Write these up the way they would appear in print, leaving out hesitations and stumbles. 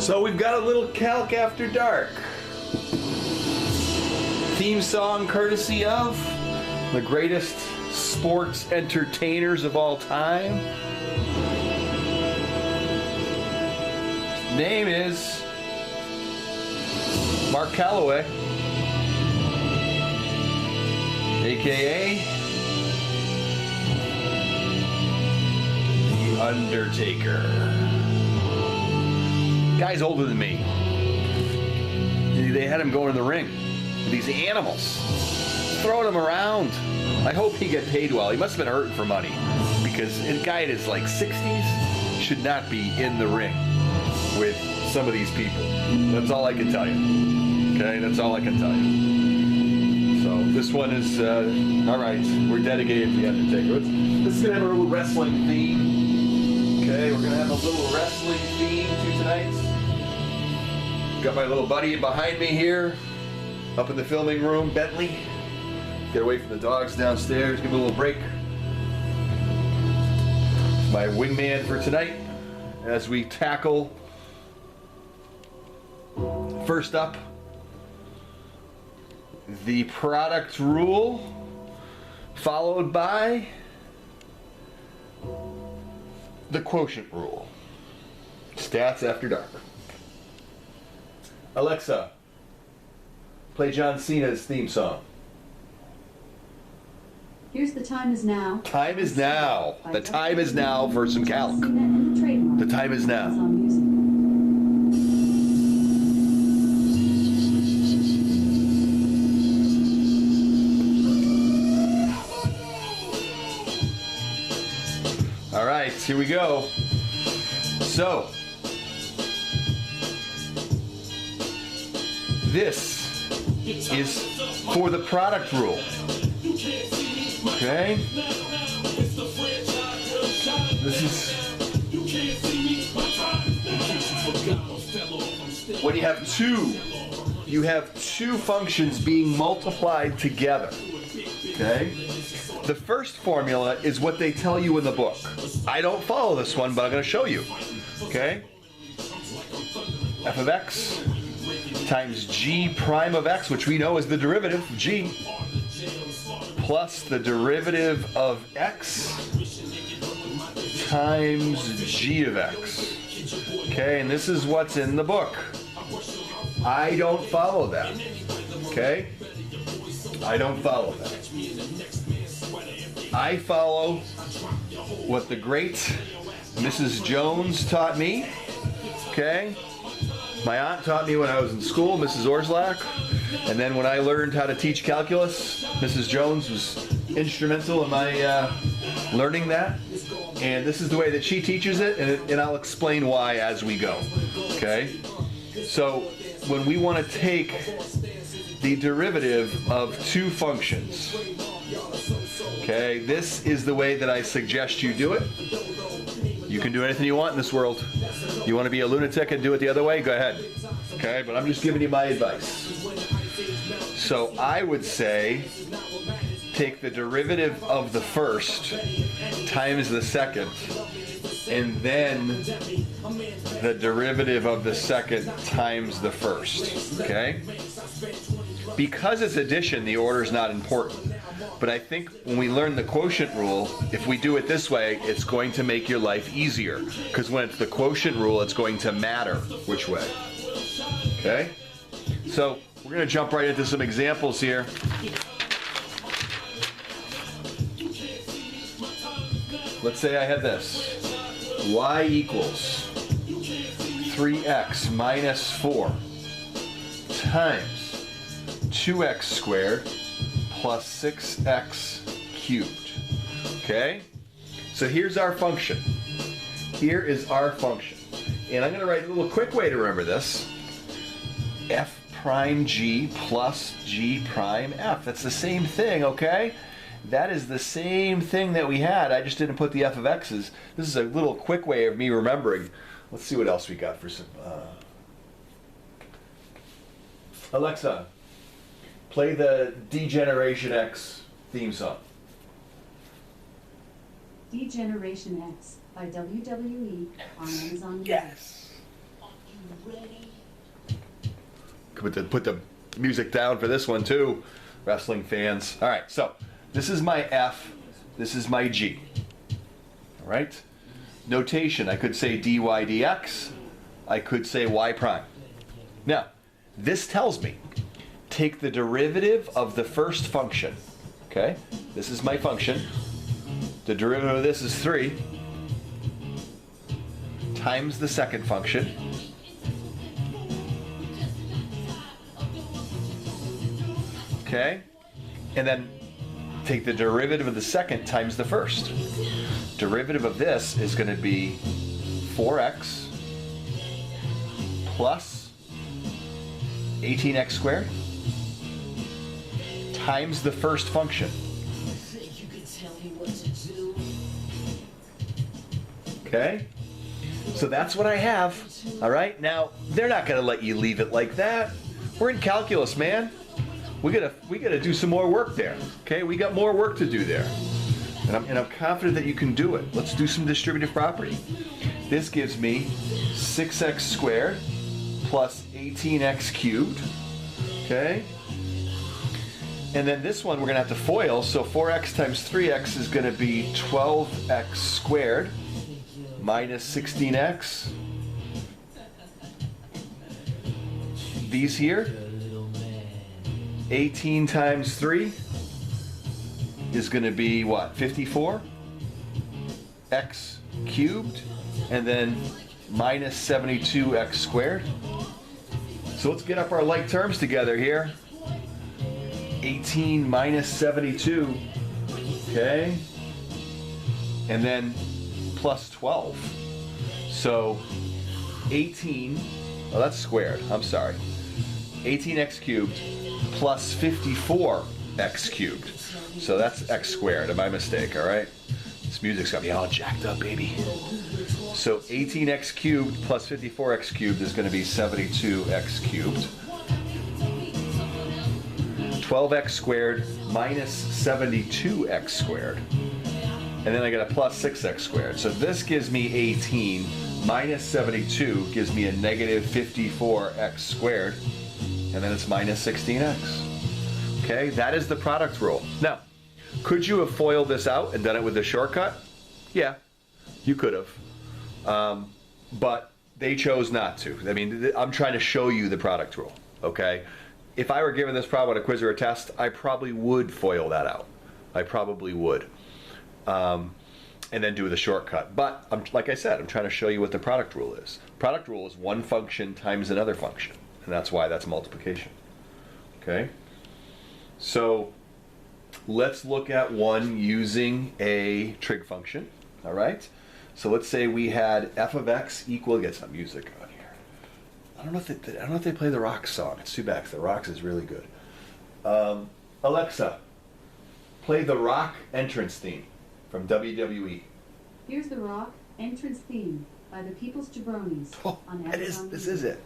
So we've got a little Calc After Dark. Theme song courtesy of the greatest sports entertainers of all time. His name is Mark Calloway, aka The Undertaker. Guy's older than me. They had him going in the ring with these animals, throwing him around. I hope he got paid well. He must have been hurting for money, because a guy in his like 60s should not be in the ring with some of these people. That's all I can tell you. Okay, that's all I can tell you. So this one is all right. We're dedicated to the Undertaker. This is gonna have a little wrestling theme. Okay, we're gonna have a little wrestling theme to tonight's. Got my little buddy behind me here, up in the filming room, Bentley. Get away from the dogs downstairs, give him a little break. My wingman for tonight, as we tackle, first up, the product rule, followed by the quotient rule. Stats After Dark. Alexa, play John Cena's theme song. Here's The Time Is Now. Time is now. The time is now for some Calc. The time is now. All right, here we go. So, this is for the product rule. Okay? This is when you have two functions being multiplied together. Okay? The first formula is what they tell you in the book. I don't follow this one, but I'm going to show you. Okay? F of x times g prime of x, which we know is the derivative, g, plus the derivative of x times g of x. Okay, and this is what's in the book. I don't follow that. Okay? I don't follow that. I follow what the great Mrs. Jones taught me. Okay? My aunt taught me when I was in school, Mrs. Orslak. And then when I learned how to teach calculus, Mrs. Jones was instrumental in my learning that. And this is the way that she teaches it, and I'll explain why as we go. Okay? So when we want to take the derivative of two functions, okay, this is the way that I suggest you do it. You can do anything you want in this world. You want to be a lunatic and do it the other way? Go ahead. Okay, but I'm just giving you my advice. So I would say take the derivative of the first times the second, and then the derivative of the second times the first. Okay? Because it's addition, the order is not important. But I think when we learn the quotient rule, if we do it this way, it's going to make your life easier. Because when it's the quotient rule, it's going to matter which way. Okay? So we're going to jump right into some examples here. Let's say I had this. Y equals 3x minus 4 times 2x squared plus 6x cubed. Okay? So here's our function. Here is our function. And I'm going to write a little quick way to remember this. F prime g plus g prime f. That's the same thing, okay? That is the same thing that we had. I just didn't put the f of x's. This is a little quick way of me remembering. Let's see what else we got for some... Alexa, play the Degeneration X theme song. Degeneration X by WWE on Amazon Music. Yes. Put the music down for this one too, wrestling fans. All right, so this is my F, this is my G. All right, notation, I could say dy dx, I could say y prime. Now, this tells me, take the derivative of the first function, okay? This is my function. The derivative of this is 3 times the second function. Okay? And then take the derivative of the second times the first. Derivative of this is going to be 4x plus 18x squared times the first function. Okay? So that's what I have. All right? Now, they're not going to let you leave it like that. We're in calculus, man. We gotta do some more work there. Okay? We got more work to do there. And I'm confident that you can do it. Let's do some distributive property. This gives me 6x squared plus 18x cubed. Okay? And then this one we're gonna have to FOIL, so 4x times 3x is gonna be 12x squared minus 16x. These here, 18 times 3 is going to be what? 54 x cubed, and then minus 72x squared. So let's get up our like terms together here. 18 minus 72, okay, and then plus 12. So 18, oh that's squared, I'm sorry. 18x cubed plus 54x cubed. So that's x squared, my mistake, all right? This music's got me all jacked up, baby. So 18x cubed plus 54x cubed is going to be 72x cubed. 12x squared minus 72x squared. And then I got a plus 6x squared. So this gives me 18 minus 72 gives me a negative 54x squared. And then it's minus 16x. Okay, that is the product rule. Now, could you have FOILed this out and done it with the shortcut? Yeah, you could have. But they chose not to. I mean, I'm trying to show you the product rule, okay? If I were given this problem on a quiz or a test, I probably would FOIL that out. I probably would. And then do the shortcut. But, like I said, I'm trying to show you what the product rule is. Product rule is one function times another function. And that's why that's multiplication. Okay? So let's look at one using a trig function. All right? So let's say we had f of x equal, get some music on here. I don't know if they play the Rocks song. It's too bad, 'cause the Rocks is really good. Alexa, play the Rock entrance theme from WWE. Here's the Rock entrance theme by the People's Jabronis on Amazon. This is it.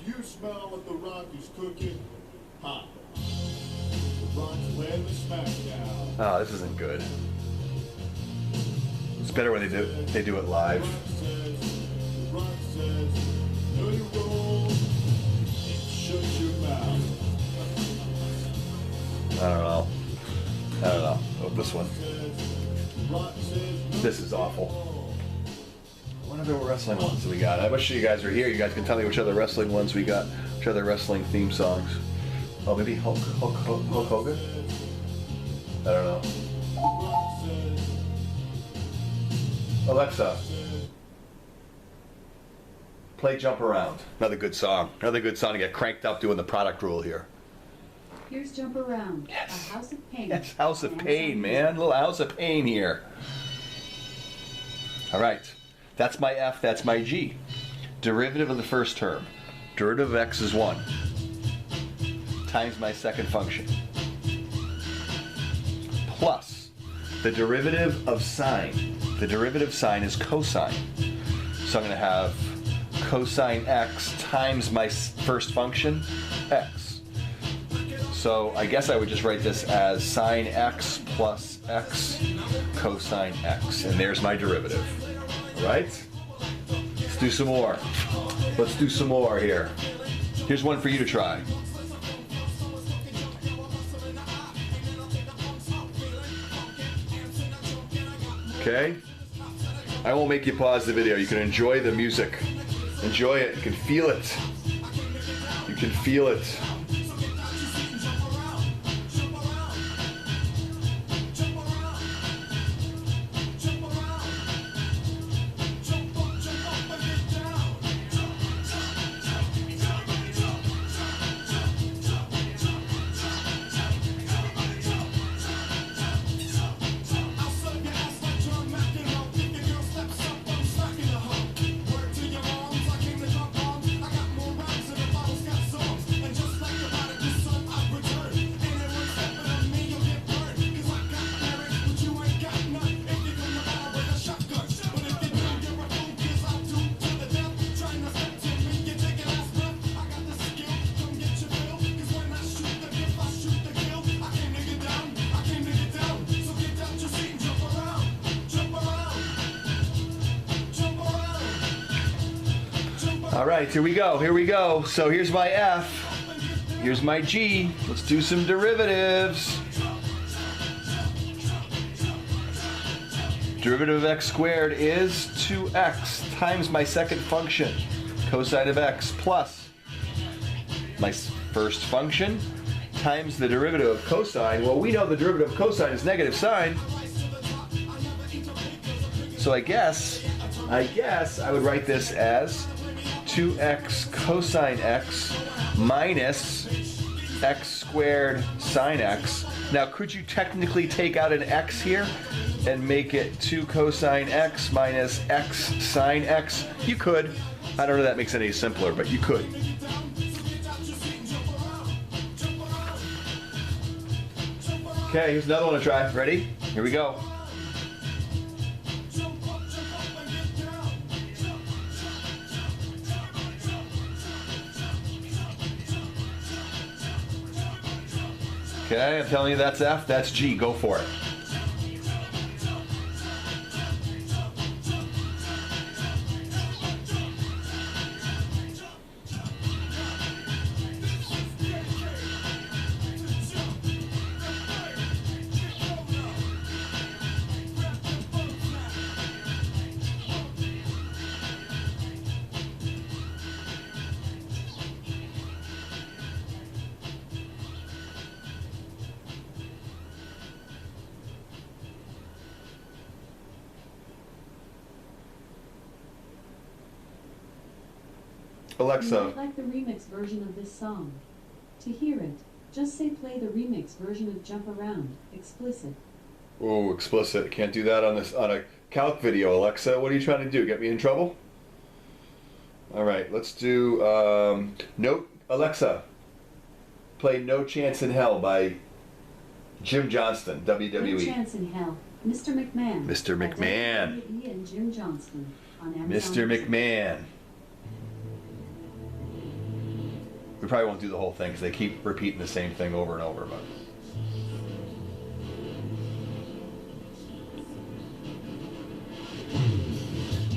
Do you smell what the Rock is cooking? Hot. The Rock's laying the smackdown. Oh, this isn't good. It's better when they do it live. The Rock says, no you roll, shut your mouth. I don't know. Oh, this one. This is awful. What other wrestling ones do we got? I wish you guys were here. You guys can tell me which other wrestling ones we got. Which other wrestling theme songs? Oh, maybe Hulk Hogan? I don't know. Alexa, play Jump Around. Another good song. Another good song to get cranked up doing the product rule here. Here's Jump Around, Yes. a House of Pain. Yes, House of on Pain, Amazon man. Little House of Pain here. All right. That's my F, that's my G. Derivative of the first term. Derivative of x is 1 times my second function. Plus the derivative of sine. The derivative of sine is cosine. So I'm going to have cosine x times my first function, x. So I guess I would just write this as sine x plus x cosine x. And there's my derivative. Right? Let's do some more. Let's do some more here. Here's one for you to try. Okay? I won't make you pause the video. You can enjoy the music. Enjoy it. You can feel it. You can feel it. All right, here we go, here we go. So here's my F, here's my G. Let's do some derivatives. Derivative of x squared is 2x times my second function, cosine of x, plus my first function times the derivative of cosine. Well, we know the derivative of cosine is negative sine. So I guess I would write this as 2x cosine x minus x squared sine x. Now, could you technically take out an x here and make it 2 cosine x minus x sine x? You could. I don't know if that makes it any simpler, but you could. Okay, here's another one to try. Ready? Here we go. Okay, I'm telling you that's F, that's G. Go for it. Alexa. You might like the remix version of this song. To hear it, just say play the remix version of Jump Around, explicit. Oh, explicit. Can't do that on a Calc video, Alexa. What are you trying to do? Get me in trouble? All right, let's do Alexa, play No Chance in Hell by Jim Johnston, WWE. No Chance in Hell, Mr. McMahon. Mr. McMahon. WWE and Jim Johnston on Amazon Mr. Music. McMahon. We probably won't do the whole thing because they keep repeating the same thing over and over. But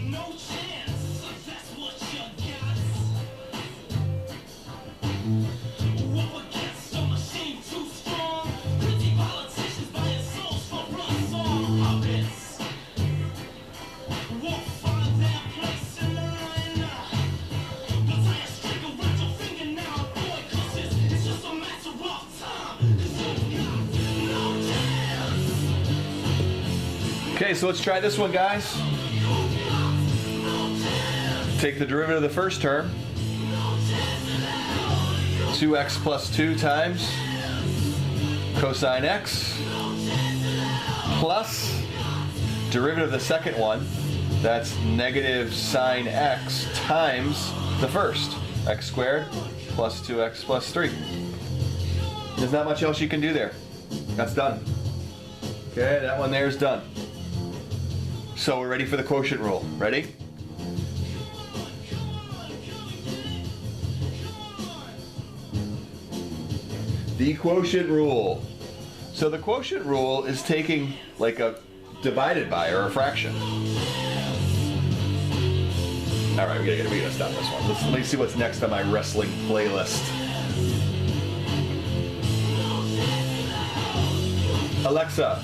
no chance, that's what you got. Up against a machine too strong. Pretty politicians buying souls for plus all puppets. Won't find their place in line. But I strike a with your finger now, boy, 'cause it's just a matter of time. 'Cause you've got no chance. okay, so let's try this one, guys. Take the derivative of the first term. 2x plus 2 times cosine x plus derivative of the second one. That's negative sine x times the first. X squared plus 2x plus 3. There's not much else you can do there. That's done. Okay, that one there is done. So we're ready for the quotient rule. Ready? The quotient rule. So the quotient rule is taking like a divided by or a fraction. All right, we gotta stop this one. Let me see what's next on my wrestling playlist. Alexa,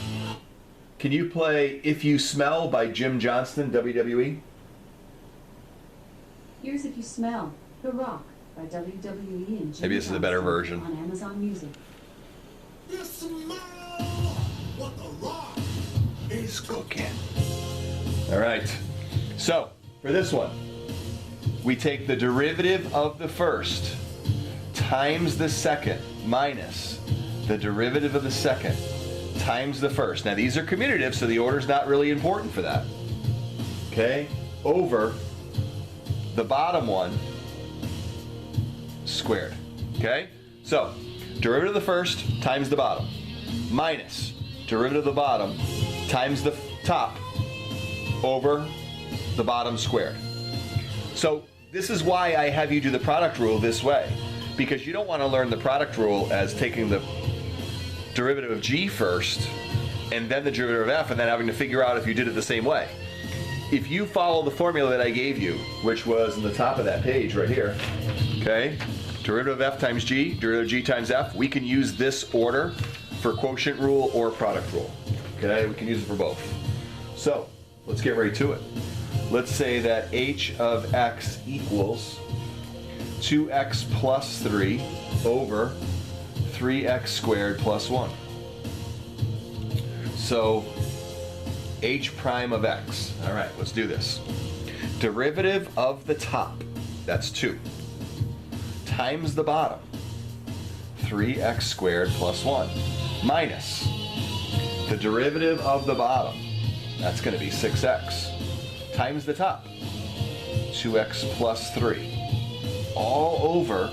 can you play "If You Smell" by Jim Johnston, WWE? Here's If You Smell, The Rock by WWE and Jim Maybe this is a better Johnston version. on Amazon Music. You smell what the rock is cooking. All right. So, for this one, we take the derivative of the first times the second minus the derivative of the second times the first. Now, these are commutative, so the order's not really important for that. Okay? Over the bottom one squared. Okay? So, derivative of the first times the bottom minus derivative of the bottom times the top over the bottom squared. So this is why I have you do the product rule this way, because you don't want to learn the product rule as taking the derivative of g first and then the derivative of f and then having to figure out if you did it the same way. If you follow the formula that I gave you, which was in the top of that page right here, okay, derivative of f times g, derivative of g times f, we can use this order for quotient rule or product rule. Okay, we can use it for both. So let's get right to it. Let's say that h of x equals 2x plus 3 over 3x squared plus 1. So h prime of x. All right, let's do this. Derivative of the top, that's 2, times the bottom, 3x squared plus 1, minus the derivative of the bottom, that's going to be 6x, times the top, 2x plus 3, all over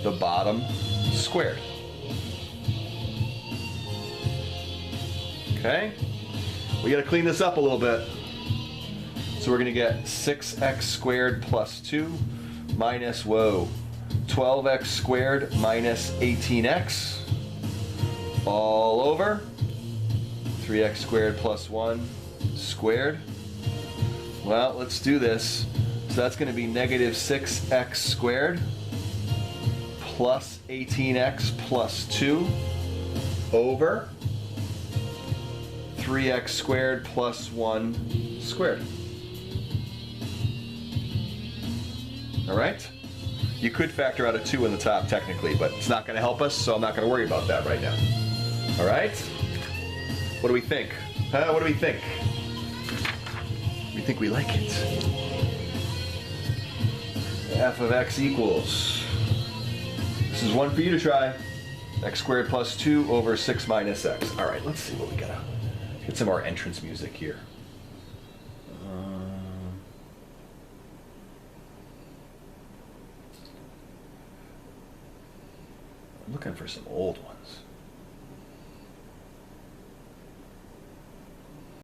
the bottom squared. Okay? We got to clean this up a little bit. So we're going to get 6x squared plus 2 minus, 12x squared minus 18x, all over 3x squared plus 1 squared. Well, let's do this. So that's going to be negative 6x squared plus 18x plus 2 over 3x squared plus 1 squared. All right? You could factor out a 2 in the top technically, but it's not going to help us, so I'm not going to worry about that right now. All right? What do we think? What do we think? We think we like it. F of x equals, this is one for you to try, x squared plus 2 over 6 minus x. All right, let's see what we got. Get some more entrance music here. I'm looking for some old ones.